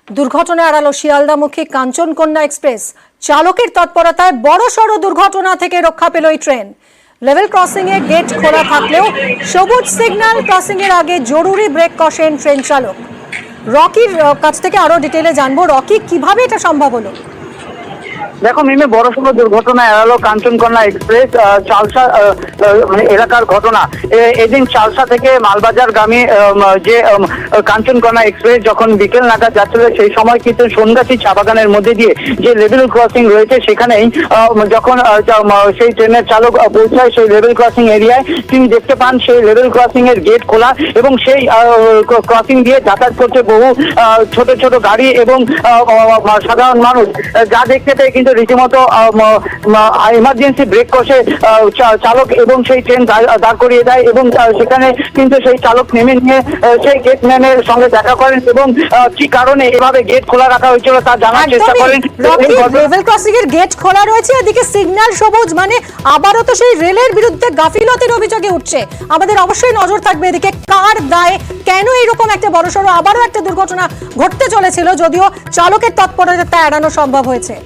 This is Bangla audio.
দুর্ঘটনা এড়ালো শিয়ালদামুখী কাঞ্চনকন্যা এক্সপ্রেস। চালকের তৎপরতায় বড়সড় দুর্ঘটনা থেকে রক্ষা পেল এই ট্রেন। লেভেল ক্রসিং এ গেট খোলা থাকলেও সবুজ সিগন্যাল ক্রসিং এর আগে জরুরি ব্রেক কষেন ট্রেন চালক। রকির কাছ থেকে আরো ডিটেইলে জানবো, রকি কিভাবে এটা সম্ভব হলো? দেখো মিমি, বড়সড় দুর্ঘটনা এড়ালো কাঞ্চনকন্যা এক্সপ্রেস। চালসা মানে এলাকার ঘটনা। এদিন চালসা থেকে মালবাজার গামী যে কাঞ্চনকন্যা এক্সপ্রেস যখন বিকেল নাগাদ যাচ্ছিল, সেই সময় কিন্তু সন্ধ্যাটি চা বাগানের মধ্যে দিয়ে যে লেভেল ক্রসিং রয়েছে সেখানেই যখন সেই ট্রেনের চালক পৌঁছায় সেই লেভেল ক্রসিং এরিয়ায়, তিনি দেখতে পান সেই লেভেল ক্রসিং এর গেট খোলা এবং সেই ক্রসিং দিয়ে যাতায়াত করছে বহু ছোট ছোট গাড়ি এবং সাধারণ মানুষ। যা দেখতে পেয়ে কিন্তু রীতিমতো ইমার্জেন্সি ব্রেক কষে চালক এবং সেই ট্রেন দাঁড় করিয়ে দেয় এবং সেখানে কিন্তু সেই চালক নেমে নিয়ে সেই গেটম্যানের সঙ্গে দেখা করেন এবং কি কারণে এভাবে গেট খোলা রাখা হয়েছিল তা জানার চেষ্টা করেন। লেভেল ক্রসিং এর গেট খোলা রয়েছে, এদিকে সিগন্যাল সবুজ, মানে আবারও তো সেই রেলের বিরুদ্ধে গাফিলতির অভিযোগে উঠছে। আমাদের অবশ্যই নজর থাকবে এদিকে, কার দায়ে কেন এরকম একটা বড়সড় আবারও একটা দুর্ঘটনা ঘটতে চলেছিল, যদিও চালকের তৎপরতায় তা এড়ানো সম্ভব হয়েছে।